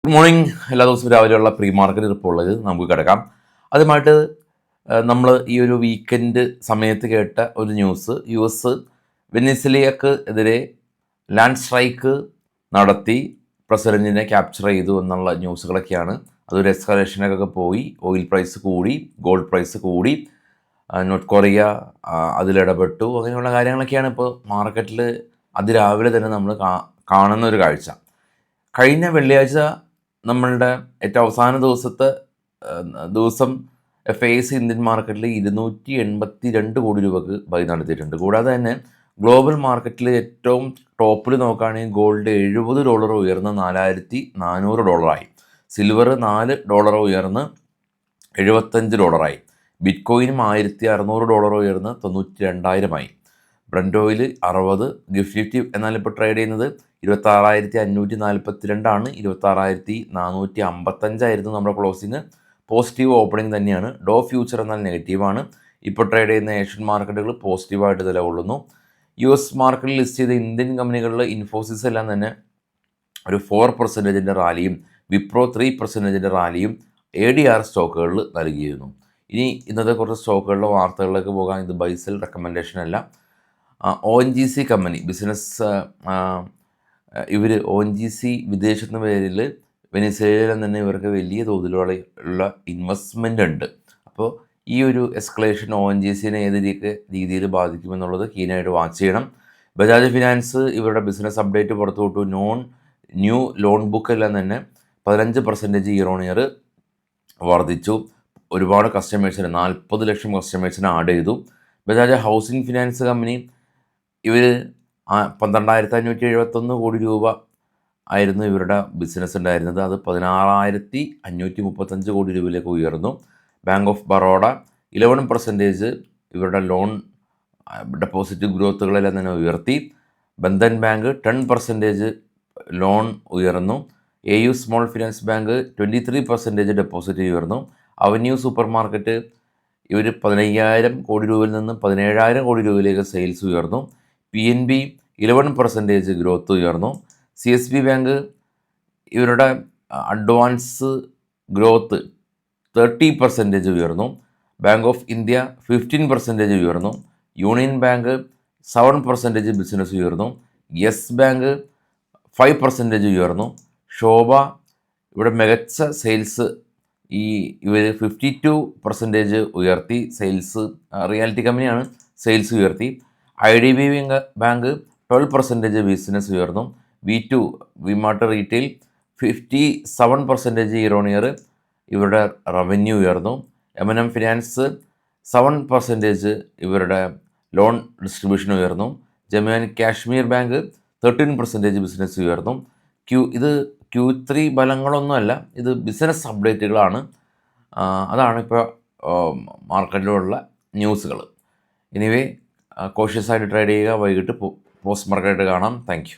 Good morning. എല്ലാ ദിവസവും രാവിലെയുള്ള പ്രീ മാർക്കറ്റ് റിപ്പോർട്ടിലേക്ക് നമുക്ക് കിടക്കാം. ആദ്യമായിട്ട് നമ്മൾ ഈ ഒരു വീക്കെൻഡ് സമയത്ത് കേട്ട ഒരു ന്യൂസ്, US വെനിസ്വേലയ്ക്ക് എതിരെ ലാൻഡ് സ്ട്രൈക്ക് നടത്തി പ്രസിഡന്റിനെ ക്യാപ്ചർ ചെയ്തു എന്നുള്ള ന്യൂസുകളൊക്കെയാണ്. അതൊരു എസ്കലേഷനൊക്കെ പോയി, ഓയിൽ പ്രൈസ് കൂടി, ഗോൾഡ് പ്രൈസ് കൂടി, നോർത്ത് കൊറിയ അതിലിടപെട്ടു, അങ്ങനെയുള്ള കാര്യങ്ങളൊക്കെയാണ് ഇപ്പോൾ മാർക്കറ്റിൽ അതിരാവിലെ തന്നെ നമ്മൾ കാണുന്ന ഒരു കാഴ്ച. കഴിഞ്ഞ വെള്ളിയാഴ്ച നമ്മളുടെ ഏറ്റവും അവസാന ദിവസം FIS ഇന്ത്യൻ മാർക്കറ്റിൽ 282 കോടി രൂപക്ക് ബൈ നടത്തിയിട്ടുണ്ട്. കൂടാതെ തന്നെ ഗ്ലോബൽ മാർക്കറ്റിൽ ഏറ്റവും ടോപ്പിൽ നോക്കുകയാണെങ്കിൽ ഗോൾഡ് $70 ഉയർന്ന് $4400, സിൽവർ $4 ഉയർന്ന് $75, ബിറ്റ്കോയിനും $1600 ഉയർന്ന് $92,000, ബ്രന്റ് ഓയിൽ 60, ഗിഫ്റ്റ് എന്നാൽ ഇപ്പോൾ ട്രേഡ് ചെയ്യുന്നത് 26,542 26,455 നമ്മുടെ ക്ലോസിങ്. പോസിറ്റീവ് ഓപ്പണിംഗ് തന്നെയാണ്. ഡോ ഫ്യൂച്ചർ എന്നാൽ നെഗറ്റീവാണ്. ഇപ്പോൾ ട്രേഡ് ചെയ്യുന്ന ഏഷ്യൻ മാർക്കറ്റുകൾ പോസിറ്റീവായിട്ട് നിലകൊള്ളുന്നു. US മാർക്കറ്റിൽ ലിസ്റ്റ് ചെയ്ത ഇന്ത്യൻ കമ്പനികളിൽ ഇൻഫോസിസ് എല്ലാം തന്നെ ഒരു 4% റാലിയും വിപ്രോ 3% റാലിയും ADR സ്റ്റോക്കുകളിൽ നൽകിയിരുന്നു. ഇനി ഇന്നത്തെ കുറച്ച് സ്റ്റോക്കുകളുടെ വാർത്തകളിലേക്ക് പോകാൻ. ഇത് ബൈസെൽ റെക്കമെൻഡേഷൻ അല്ല. ONGC കമ്പനി ബിസിനസ്, ഇവർ ONGC വിദേശത്തുന്ന പേരിൽ വെനിസ്വേലയിൽ തന്നെ ഇവർക്ക് വലിയ തോതിലുള്ള ഇൻവെസ്റ്റ്മെൻ്റ് ഉണ്ട്. അപ്പോൾ ഈ ഒരു എസ്കലേഷൻ ONGCനെ ഏത് രീതിയിൽ ബാധിക്കുമെന്നുള്ളത് കീനായിട്ട് വാച്ച് ചെയ്യണം. ബജാജ് ഫിനാൻസ് ഇവരുടെ ബിസിനസ് അപ്ഡേറ്റ് പുറത്തുവിട്ടു. ന്യൂ ലോൺ ബുക്കെല്ലാം തന്നെ 15% ഇയർ ഓൺ ഇയർ വർദ്ധിച്ചു. ഒരുപാട് കസ്റ്റമേഴ്സിന് 40 ലക്ഷം കസ്റ്റമേഴ്സിന് ആഡ് ചെയ്തു. ബജാജ് ഹൗസിംഗ് ഫിനാൻസ് കമ്പനി ഇവർ 12,571 കോടി രൂപ ആയിരുന്നു ഇവരുടെ ബിസിനസ് ഉണ്ടായിരുന്നത്. അത് 16,535 കോടി രൂപയിലേക്ക് ഉയർന്നു. ബാങ്ക് ഓഫ് ബറോഡ 11% ഇവരുടെ ലോൺ ഡെപ്പോസിറ്റ് ഗ്രോത്തുകളെല്ലാം തന്നെ ഉയർത്തി. ബന്ധൻ ബാങ്ക് 10% ലോൺ ഉയർന്നു. AU small finance bank 23% deposit ഉയർന്നു. അവന്യൂ സൂപ്പർ മാർക്കറ്റ് ഇവർ 15,000 കോടി രൂപയിൽ നിന്ന് 17,000 കോടി രൂപയിലേക്ക് സെയിൽസ് ഉയർന്നു. PNB 11% ഗ്രോത്ത് ഉയർന്നു. CSB ബാങ്ക് ഇവരുടെ അഡ്വാൻസ് ഗ്രോത്ത് 30% ഉയർന്നു. ബാങ്ക് ഓഫ് ഇന്ത്യ 15% ഉയർന്നു. യൂണിയൻ ബാങ്ക് 7% ബിസിനസ് ഉയർന്നു. യെസ് ബാങ്ക് 5% ഉയർന്നു. ശോഭ ഇവിടെ മികച്ച സെയിൽസ് ഇവർ 52% ഉയർത്തി. സെയിൽസ് റിയാലിറ്റി കമ്പനിയാണ്, സെയിൽസ് ഉയർത്തി. IDB ബാങ്ക് 12% ബിസിനസ് ഉയർന്നു. V2 V Mart retail 57% year on year ഇവരുടെ റവന്യൂ ഉയർന്നു. M&M ഫിനാൻസ് 7% ഇവരുടെ ലോൺ ഡിസ്ട്രിബ്യൂഷൻ ഉയർന്നു. Jammu and Kashmir bank 13% business ഉയർന്നു. ഇത് Q3 ഫലങ്ങളൊന്നുമല്ല, ഇത് ബിസിനസ് അപ്ഡേറ്റുകളാണ്. അതാണ് ഇപ്പോൾ മാർക്കറ്റിലുള്ള ന്യൂസുകൾ. എനിവേ കോഷ്യസ് ആയിട്ട് ട്രേഡ് ചെയ്യുക. വൈകിട്ട് പോസ്റ്റ് മാർക്കറ്റായിട്ട് കാണാം. Thank you.